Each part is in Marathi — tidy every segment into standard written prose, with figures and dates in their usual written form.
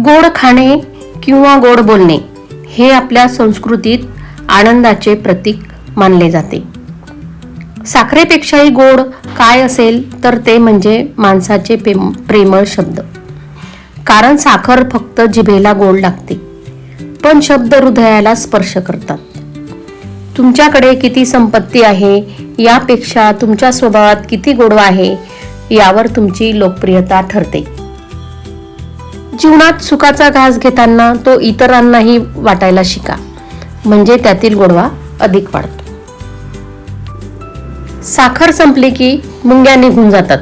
गोड खाणे किंवा गोड बोलणे हे आपल्या संस्कृतीत आनंदाचे प्रतीक मानले जाते. साखरेपेक्षाही गोड काय असेल तर ते म्हणजे माणसाचे प्रेमळ शब्द. कारण साखर फक्त जिभेला गोड लागते, पण शब्द हृदयाला स्पर्श करतात. तुमच्याकडे किती संपत्ती आहे यापेक्षा तुमच्या स्वभावात किती गोडवा आहे यावर तुमची लोकप्रियता ठरते. जीवनात सुखाचा घास घेताना तो इतरांनाही वाटायला शिका, म्हणजे त्यातील गोडवा अधिक वाढतो. साखर संपली की मुंग्या निघून जातात,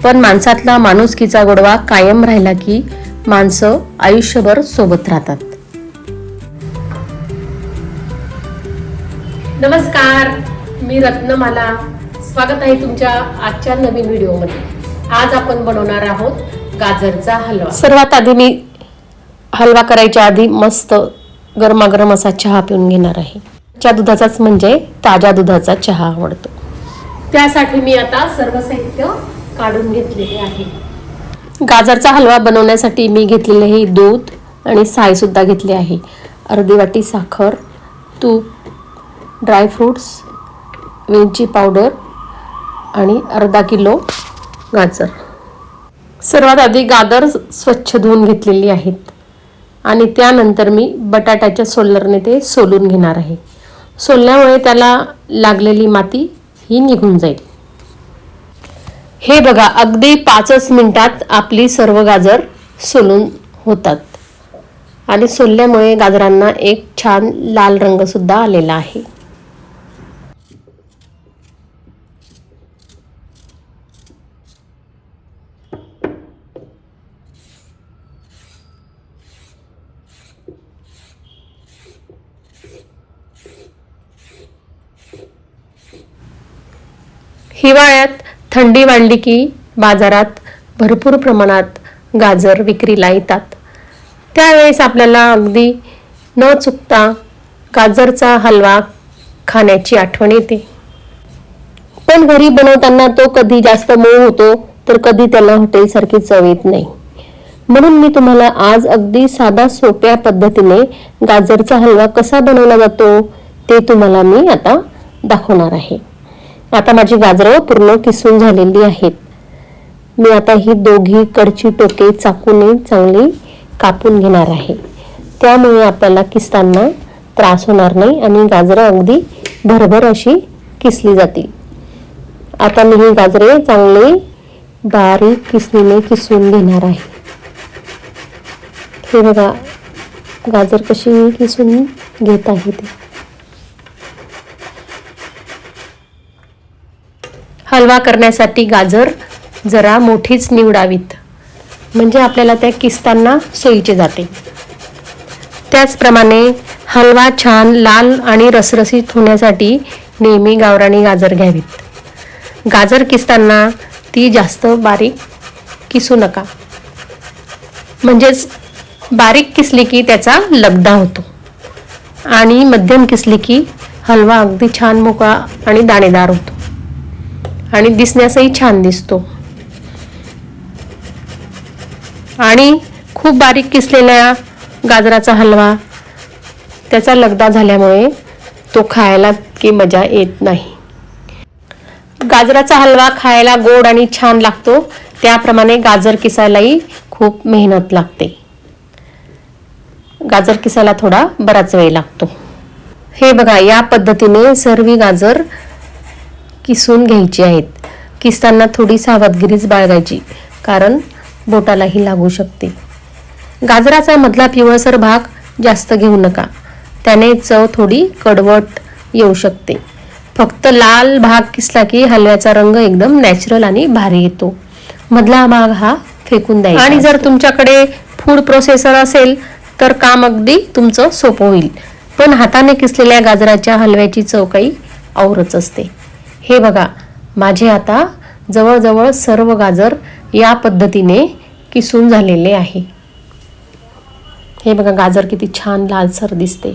पण माणसातला माणुसकीचा गोडवा कायम राहिला की माणसं आयुष्यभर सोबत राहतात. नमस्कार, मी रत्नमाला. स्वागत आहे तुमच्या आजच्या नवीन व्हिडिओमध्ये. आज आपण बनवणार आहोत गाजरचा हलवा. सर्वात आधी मी हलवा करायच्या आधी मस्त गरमागरम असा चहा पिऊन घेणार आहे. च्या दुधाचाच म्हणजे ताज्या दुधाचा चहा आवडतो. त्यासाठी मी आता सर्व साहित्य काढून घेतलेले आहे. गाजरचा हलवा बनवण्यासाठी मी घेतलेले हे दूध आणि साय सुद्धा घेतले आहे. अर्धी वाटी साखर, तूप, ड्रायफ्रूट्स, वेलची पावडर आणि अर्धा किलो गाजर. सर्वात आधी गाजर स्वच्छ धुवून घेतलेली आहेत आणि त्यानंतर मी बटाट्याच्या सोलरने ते सोलून घेणार आहे. सोलल्यामुळे त्याला लागलेली माती ही निघून जाईल. हे बघा, अगदी 5 मिनिटात आपली सर्व गाजर सोलून होतात आणि सोलल्यामुळे गाजरांना एक छान लाल रंग सुद्धा आलेला आहे. हिवाळ्यात थंडी वाढली की बाजारात भरपूर प्रमाणात गाजर विक्रीला येतात. त्यावेळेस आपल्याला अगदी न चुकता गाजरचा हलवा खाण्याची आठवण येते. पण घरी बनवताना तो कधी जास्त मऊ होतो तर कधी त्याला हॉटेलसारखी चव येत नाही. म्हणून मी तुम्हाला आज अगदी साधा सोप्या पद्धतीने गाजरचा हलवा कसा बनवला जातो ते तुम्हाला मी आता दाखवणार आहे. आता माझी गाजरं पूर्ण किसून झालेली आहेत. मी आता ही दोघी कडची टोके चाकूने चांगली कापून घेणार आहे. त्यामुळे आपल्याला किसताना त्रास होणार नाही आणि गाजरं अगदी भरभर अशी किसली जातील. आता मी ही गाजरे चांगली बारीक किसणीने किसून घेणार आहे. हे बघा, गाजर कशी किसून घेत आहे ते. हलवा करण्यासाठी गाजर जरा मोठीच निवडावीत, म्हणजे आपल्याला त्या किसताना सोयीचे जाते. त्याचप्रमाणे हलवा छान लाल आणि रसरशीत होण्यासाठी नेहमी गावरानी गाजर घ्यावीत. गाजर किसताना ती जास्त बारीक किसू नका, म्हणजेच बारीक किसली की त्याचा लगदा होतो आणि मध्यम किसली की हलवा अगदी छान मोकळा आणि दाणेदार होतो आणि दिसण्यासही छान दिसतो. आणि खूप बारीक किसलेल्या गाजराचा हलवा त्याचा लगदा झाल्यामुळे तो खायला की मजा येत नाही. गाजराचा हलवा खायला गोड आणि छान लागतो, त्याप्रमाणे गाजर किसायलाही खूप मेहनत लागते. गाजर किसायला थोडा बराच वेळ लागतो. हे बघा, या पद्धतीने सर्व गाजर किसून घ्यायची आहेत. किसताना थोडी सावधगिरीच बाळगायची, कारण बोटालाही लागू शकते. गाजराचा मधला पिवळसर भाग जास्त घेऊ नका, त्याने चव थोडी कडवट येऊ शकते. फक्त लाल भाग किसला की हलव्याचा रंग एकदम नॅचरल आणि भारी येतो. मधला भाग हा फेकून द्यायचा. आणि जर तुमच्याकडे फूड प्रोसेसर असेल तर काम अगदी तुमचं सोपं होईल. पण हाताने किसलेल्या गाजराच्या हलव्याची चव काही औरच असते. हे बघा, माझे आता जवळजवळ सर्व गाजर या पद्धतीने किसून झालेले आहे. हे बघा, गाजर किती छान लालसर दिसते.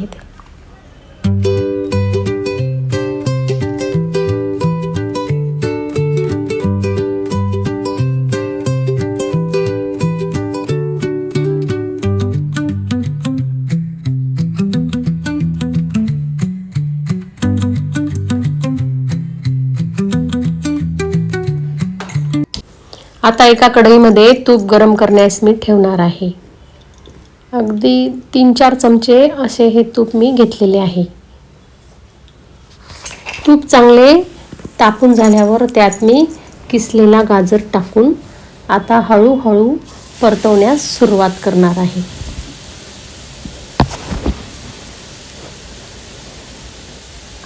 आता एका कढईमध्ये तूप गरम करण्यास मी ठेवणार आहे. अगदी 3-4 चमचे असे हे तूप मी घेतलेले आहे. तूप चांगले तापून झाल्यावर त्यात मी किसलेला गाजर टाकून आता हळूहळू परतवण्यास सुरुवात करणार आहे.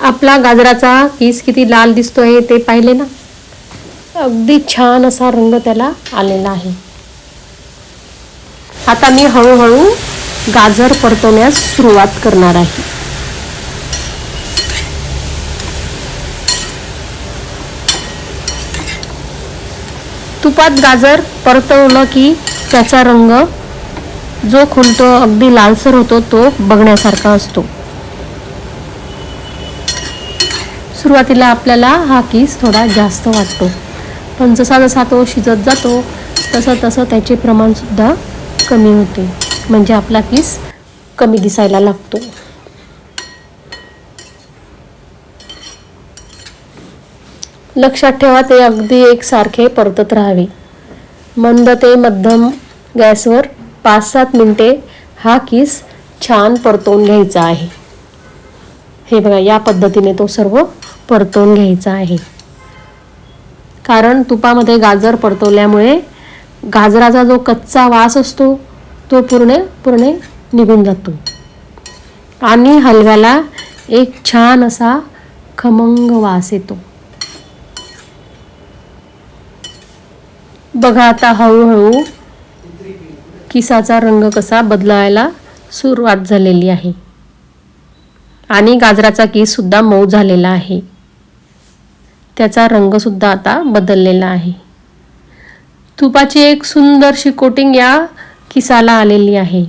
आपला गाजराचा किस किती लाल दिसतोय ते पाहिले ना. अगदी छान असा रंग त्याला आलेला आहे. आता मी हळूहळू गाजर परतवण्यास सुरुवात करणार आहे. तुपात गाजर परतवलं की त्याचा रंग जो खुलतो अगदी लालसर होतो तो बघण्यासारखा असतो. सुरुवातीला आपल्याला हा किस थोडा जास्त वाटतो, पण जसा जसा तो शिजत जातो तसं त्याचे प्रमाण सुद्धा कमी होते, म्हणजे आपला किस कमी दिसायला लागतो. लक्षात ठेवा ते अगदी एकसारखे परतत राहावे. मंद ते मध्यम गॅसवर 5-7 मिनिटे हा किस छान परतवून घ्यायचा आहे. हे बघा, या पद्धतीने तो सर्व परतवून घ्यायचा आहे. कारण तुपामध्ये गाजर परतवल्यामुळे गाजराचा जो कच्चा वास असतो तो पूर्ण निघून जातो आणि हलव्याला एक छान असा खमंग वास येतो. बघा, आता हळूहळू किसाचा रंग कसा बदलायला सुरुवात झालेली आहे आणि गाजराचा किस सुद्धा मऊ झालेला आहे. त्याचा रंग सुद्धा आता बदललेला आहे. तुपाची एक सुंदरशी कोटिंग या किसाला आलेली आहे.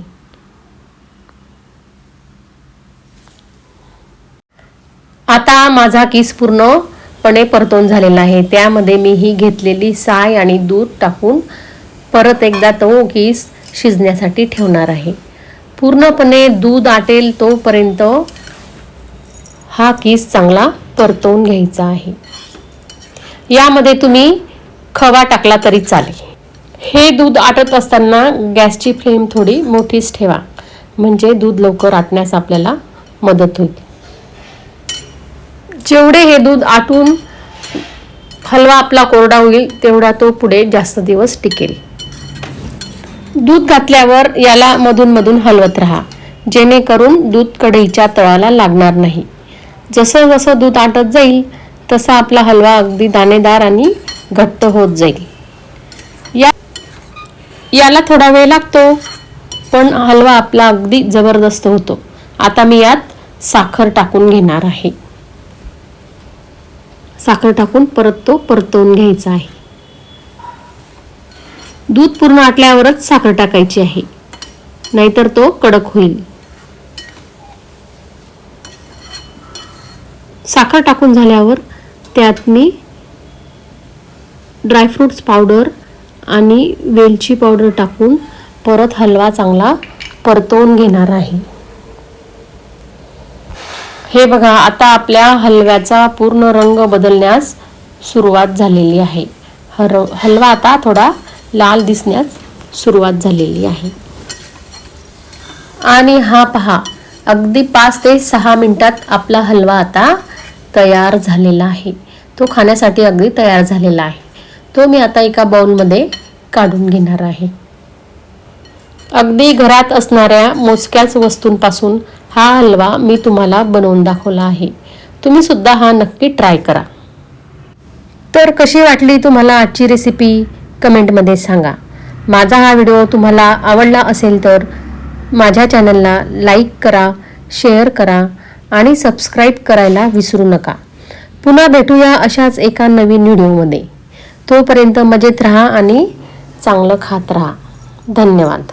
आता माझा किस पूर्णपणे परतवून झालेला आहे. त्यामध्ये मी ही घेतलेली साय आणि दूध टाकून परत एकदा तो किस शिजण्यासाठी ठेवणार आहे. पूर्णपणे दूध आटेल तोपर्यंत हा किस चांगला परतवून घ्यायचा आहे. यामध्ये तुम्ही खवा टाकला तरी चालेल. हे दूध आटत असताना गॅसची फ्लेम थोडी मोठीच ठेवा, म्हणजे दूध लवकर आटण्यास आपल्याला मदत होईल. जेवढे हे दूध आटून हलवा आपला कोरडा होईल तेवढा तो पुढे जास्त दिवस टिकेल. दूध घातल्यावर याला मधून मधून हलवत राहा, जेणेकरून दूध कढईच्या तळाला लागणार नाही. जसं जसं दूध आटत जाईल तसा आपला हलवा अगदी दाणेदार आणि घट्ट होत जाईल. याला थोडा वेळ लागतो, पण हलवा आपला अगदी जबरदस्त होतो. आता मी यात साखर टाकून घेणार आहे. साखर टाकून परत तो परतवून घ्यायचा आहे. दूध पूर्ण आटल्यावरच साखर टाकायची आहे, नाहीतर तो कडक होईल. साखर टाकून झाल्यावर त्यात मी ड्रायफ्रूट्स पावडर आणि वेलची पावडर टाकून परत हलवा चांगला परतवून घेणार आहे. हे बघा, आता आपल्या हलव्याचा पूर्ण रंग बदलण्यास सुरुवात झालेली आहे. हलवा आता थोडा लाल दिसण्यास सुरुवात झालेली आहे. आणि हा पहा, अगदी 5 ते 6 मिनिटात आपला हलवा आता तयार झालेला आहे. तो खाण्यासाठी अगदी तयार झालेला आहे. तो मी आता एका बाउलमध्ये काढून घेणार आहे. अगदी घरात असणाऱ्या मोजक्याच वस्तूंपासून हा हलवा मी तुम्हाला बनवून दाखवला आहे. तुम्ही सुद्धा हा नक्की ट्राय करा. तर कशी वाटली तुम्हाला आजची रेसिपी कमेंटमध्ये सांगा. माझा हा व्हिडिओ तुम्हाला आवडला असेल तर माझ्या चॅनलला लाईक करा, शेअर करा आणि सबस्क्राईब करायला विसरू नका. पुन्हा भेटूया अशाच एका नवीन व्हिडिओमध्ये. तोपर्यंत मजेत राहा आणि चांगलं खात राहा. धन्यवाद.